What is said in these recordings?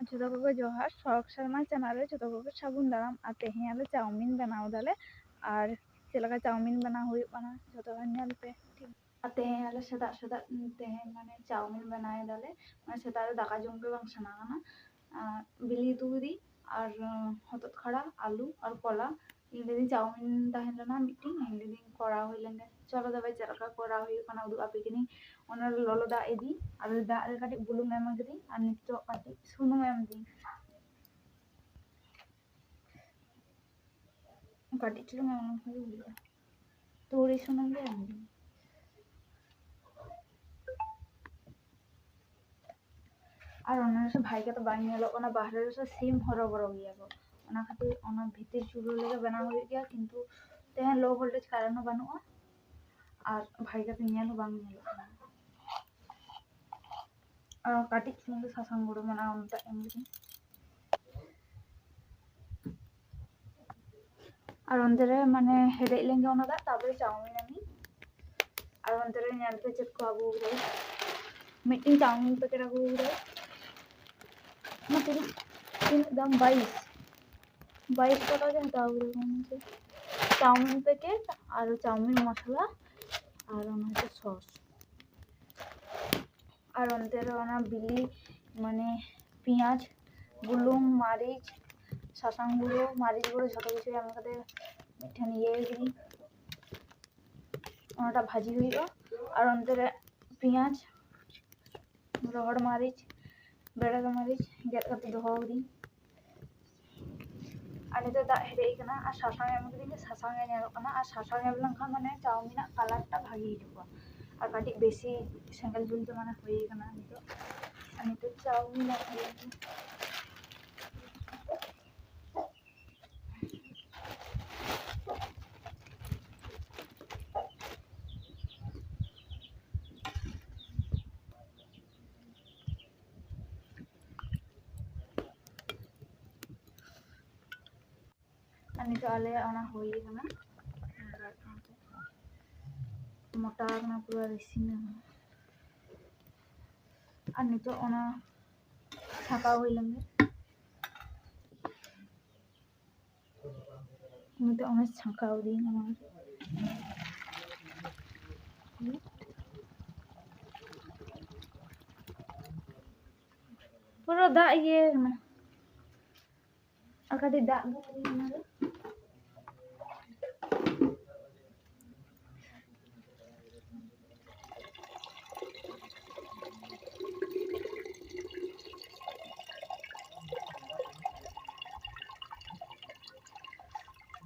ᱡᱚᱛᱚ ᱠᱚᱜᱮ ᱡᱚᱦᱟᱨ ᱥᱚᱨᱚᱜ ᱥᱚᱨᱢᱟ ᱪᱮᱱᱮᱞ ᱨᱮ ᱡᱚᱛᱚ ᱠᱚᱜᱮ ᱥᱟᱹᱜᱩᱱ ᱫᱟᱨᱟᱢ ᱟᱨ ᱛᱮᱦᱮᱧ ᱟᱞᱮ ᱪᱟᱣᱢᱤᱱ ᱵᱮᱱᱟᱣ ᱫᱟᱞᱮ ᱟᱨ ᱪᱮᱫ ᱞᱮᱠᱟ ᱪᱟᱣᱢᱤᱱ ᱵᱮᱱᱟᱣ ᱦᱩᱭᱩᱜ ᱠᱟᱱᱟ ᱡᱚᱛᱚ ᱦᱚᱲ ᱧᱮᱞ ᱯᱮ ᱴᱷᱤक ᱟᱨ ᱛᱮᱦᱮᱧ ᱟᱞᱮ ᱥᱮᱛᱟᱜ ᱥᱮᱛᱟᱜ ᱛᱮᱦᱮᱧ ᱢᱟᱱᱮ ᱪᱟᱣᱢᱤᱱ ᱵᱮᱱᱟᱣ ᱫᱟᱞᱮ ᱢᱟᱱᱮ ᱥᱮᱛᱟᱜ ᱨᱮ ᱫᱟᱠᱟ ᱡᱚᱢ ᱜᱮ ᱵᱟᱝ ᱥᱟᱱᱟ ᱠᱟᱱᱟ बिली उतु दी और हतत खड़ा आलू और कला इंग्रेजी चाउमिन तहन लेना मिट्टी इंग्रेजी करा हुई लेंगे चलो दबे चलका करा हुई कना उदु आपे किनी ओना ललो दा इदी और दा रे काटी बुलुंग एम गदी और नितो काटी सुनुम एम दी काटी चलो मैं उन हुई हुई तोड़ी सुनुम दे एम दी और ओना से भाई के तो बाई नेलो ओना बाहर से सिम हरो बरो गया को ओना खातिर ओना भीतर चुलो लगे बना हुई गया किंतु तेहन लो वोल्टेज कारण बानुआ और भाई का तो नेलो बांग नेलो और काटी चुंग सासांग गुड़ो मना उनता एमगी और अंदर माने हेडे लेंगे ओना दा ताबे चाउमिन आमी और अंदर नेल पे चेक को आगु रे मिटिंग चाउमिन पे केरा गु रे मतलब तीन दाम 22 টাকা के हटाओ रे मुझे चाउमिन पैकेट और चाउमिन मसला और ओना सस और अंदर ओना बिली माने पेंयाज बुलुंग मारिच सासांग गुड़ो मारिच गुड़ो झटो किछु एम कते मिठन ये गिरी ओनाटा भाजी हुईगा और अंदर पेंयाज रोहड़ मारिच बेड़ा मारिच गेट कते दोहो दी और नितो दा हेडे कना और सासांग एम कदी सासांग ए नेलो कना और सासांग एम लंखा माने चाउमिन कलरटा भागी हिजुगा और काटी बेसी सेंगल जुल तो माने होई कना नितो चाउमिन नितो आले ओना होई कना मोटा कना पूरा रेसिना और नितो ओना छाका हुई लेंगे नितो ओना छाका दी कना पूरा दा ये कना और काटी दा कना रे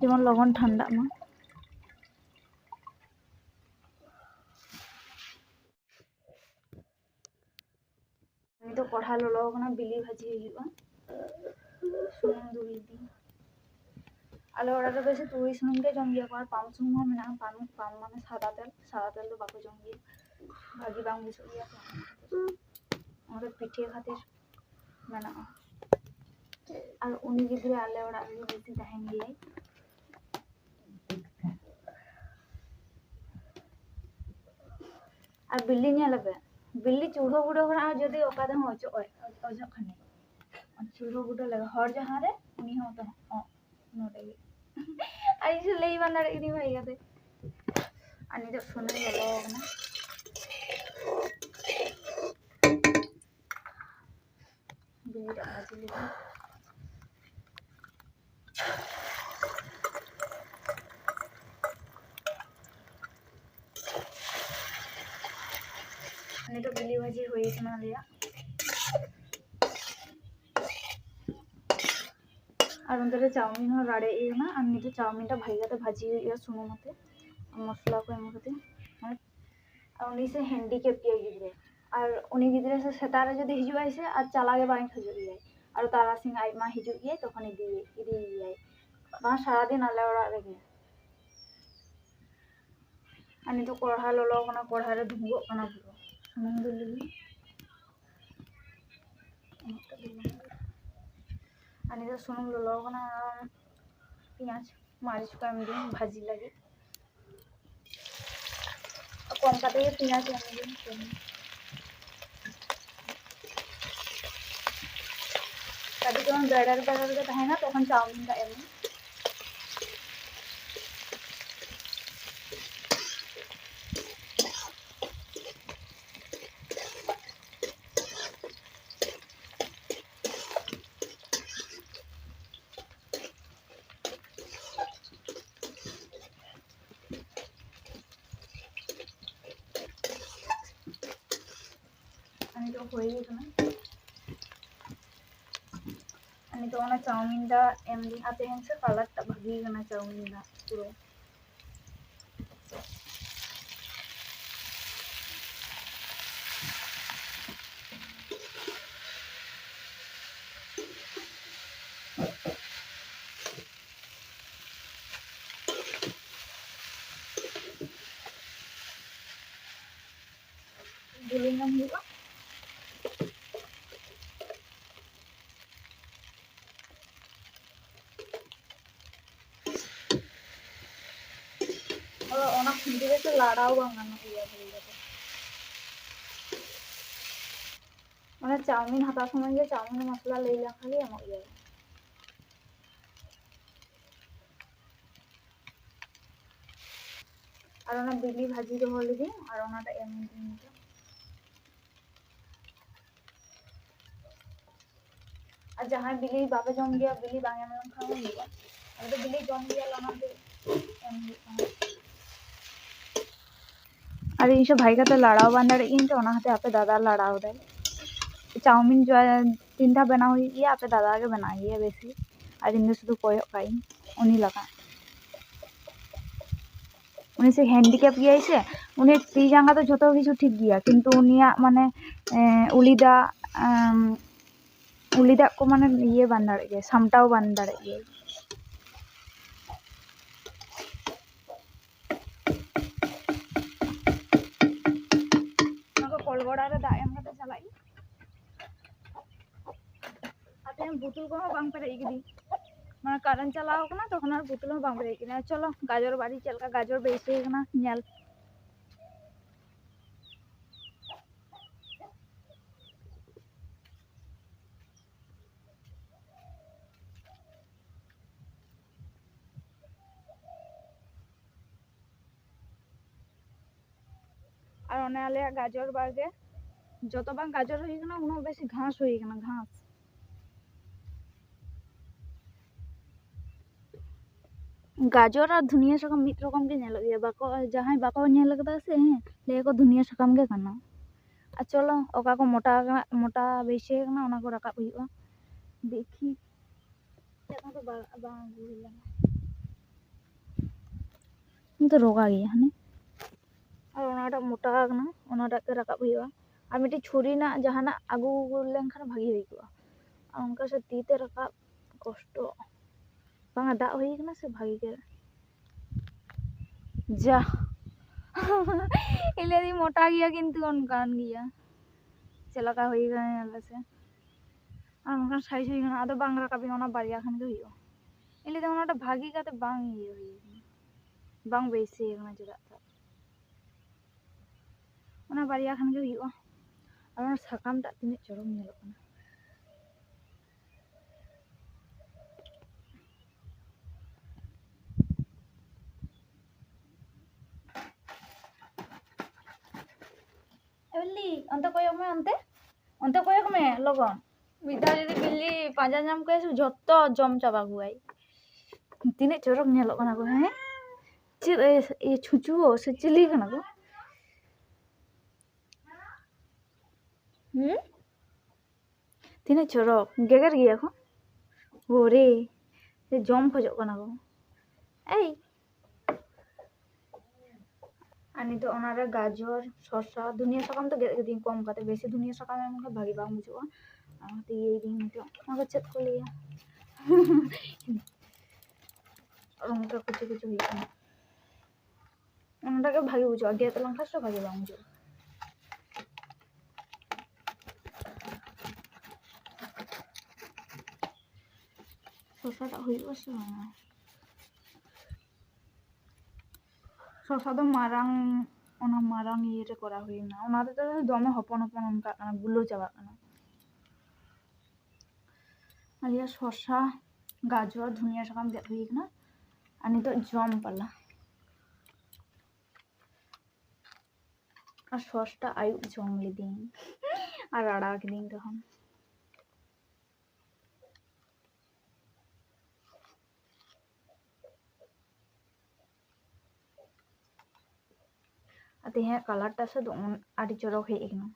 जेमन लगन ठंडा मा तो कढ़ा लो कना बिली भाजी हुआ सुनुम दुई दी आले ओड़ा रे बेसे तुई सुनुम के जम गया और पाम सुनुम हम ना पाम माने सादा तेल तो बाको जम गया भाजी बांग बुसो गया और पिठे खातिर मना और उनी गिद्रे आले ओड़ा रे बेसी तहन गया और बिल्ली नेलबे बिल्ली चूल्हो बुड़ो खना जदि ओका दे ओजो खने चूल्हो बुड़ो लगे हर जहां रे उनी हो तो नोडे आई से लेई बंदा इनी भाई गाते अनि तो सुने गलो ना बिल्ली भाजी ले अनि तो बिल्ली भाजी होई कना लिया और अंदर चाउमिन हो राड़े ना और नितो चाउमिन टा भाई गाते भाजी हुई सुनो मते मसला को एम कते और उनी से हैंडीकैप किया गिद्रे और उनी गिद्रे से सेतारे जदि हिजुआई से और चला के बाई खजो गया और तारा सिंह आई मा हिजु गया तखन इदी गया बा सारा दिन आले ओड़ा रे गया अनि तो कोढ़ा ललो कना कोढ़ा रे धुंगो कना पुरो सुनुम दुली अनि तो सुनुम ललो कना पेंयाज मारिच को एम दी भाजी लगे कम काटे पेंयाज एम दी ᱠᱟᱹᱴᱤᱡ ᱡᱚᱠᱷᱚᱱ ᱵᱮᱲᱟᱨ ᱜᱮ ᱛᱟᱦᱮᱱᱟ ᱛᱚᱠᱷᱚᱱ চাউমিন ᱫᱟᱜ ᱮᱢ আমি তো হয়ে গেছে না আমি তো ওনা চাউমিনটা এমনি আতে হেনছে কালারটা ভাগি গেনা চাউমিনটা পুরো গুলিনাম হুয়া ওনা খুঁজে গেছে লাড়াও বাঙানো হইয়া হয়ে যাবে মানে চাউমিন হাতার সময় গিয়ে চাউমিনের মশলা লই লেখালে এমন হয়ে যাবে আর ওনা বিলি ভাজি দো হলদি আর ওনাটা এমনি দিনটা আর जहां बिली बाबा जम गया बिली बांगे में खाओ हुआ और तो बिली जम गया लना दे और इन सब भाई का तो लड़ाओ बांधड़ इन तो ओना हाथे आपे दादा लड़ाओ दे चाउमिन जो तीन था बना हुई ये आपे दादा के बनाई है बेसी और इन शुद्ध कोयो काई उन्हीं लगा उन्हीं से हैंडीकैप गया से उन्हें ती जांगा तो जो किछु ठीक गया किंतु उनिया माने उलिदा उलिदा को माने ये बांध दाड़े गए सामटाव बांध दाड़े गए कलगड़ा रे दाग एम कते चलाई आते हम बुतुल को बांग पेरे इगदी माने कारण चलाओ कना तखन आर बुतुल में बांग पेरे इगदी चलो गाजर बाड़ी चलका गाजर बेसे कना नेल और ओने आले गाजर बागे যত বাং গাজর হই গনা উনো বেশি ঘাস হই গনা ঘাস गाजर और धनिया साकाम मिद रकम के नेल गया बाको जहां बाको नेल कदा से हैं ले को धनिया साकाम के कना आ चलो ओका को मोटा बेसे कना ओना को रकाब हुआ देखी तेना तो बांग हुइला तो रोगा गया हने और ओनाटा मोटा कना ओनाटा के रकाब हुआ और मिट्टी छुरी ना जहाना आगू लेनखान भागी हुई को उनका से तीते रकाब कष्ट बांगा दाग हुई कना से भागी के जा इले दी मोटा गया किंतु उनकान गया चलका हुई गए अल्लाह से और उनका साइज हुई गना आदो बांग रकाबी ओना बारिया खान के हुई इले दे ओनाटा भागी काते बांग ये हुई बांग बेसे गना जरा ओना बारिया खान के हुई और ओना साकाम टा तिने चरम नेलो कना बिल्ली अंत कोयक में लगन मिदा जदि बिल्ली पाजा नाम के जत्तो जम चाबा गुआई तिने चरक नेलो कना को हैं चिर ए छुचु से चिली कना को तिने चरक गेगर गया को ओरे से जम खजो कना को ए आनी तो ओनारे गाजर शसा धनिया साकाम तो गेद गेदी कम काते बेसी धनिया साकाम एम के भागी बांग बुझुआ आते ये दिन तो ओना चेत को लिया और उनका कुछ हुई ओनाटा के भागी बुझुआ गेद लंखा सो भागी बांग बुझुआ शसाटा हुईबा से शसा तो मारांग ओना मारांग ये रे करा हुईना ओना तो दमे हपन हपन उनका गुलो चाबा कना aliya shosha gajor dhuniya sakam ged hui kana ani to jom pala আর সসটা আয়ু জম লিদিন আর আড়া কিদিন তখন तेहे कलरटा से आड़ी चरक हेज कना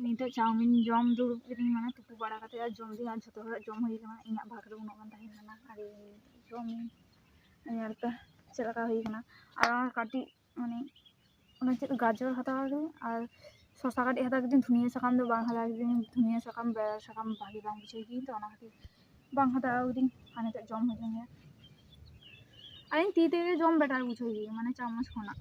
नितो चाउमिन जम दुड़ुब किदिन माने तुपु बाड़ा काते आ जम दी आ जतो हर जम हुई कना इना भाग रे उनो गान ताहेन कना आड़ी जम नेलपे चलका हुई कना और काटी माने ओना चेद गाजर हताव रे और शसा काटी हताव किदिन धुनिया साकाम दो बांग हताव किदिन धुनिया साकाम बेड़ा साकाम भागी बांग बुझाई किदिन तो ओना खातिर बांग हताव किदिन माने तो जम हुई कना आइन ती तेगे जम बेटार बुझाई माने चामच खना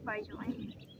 बाई जो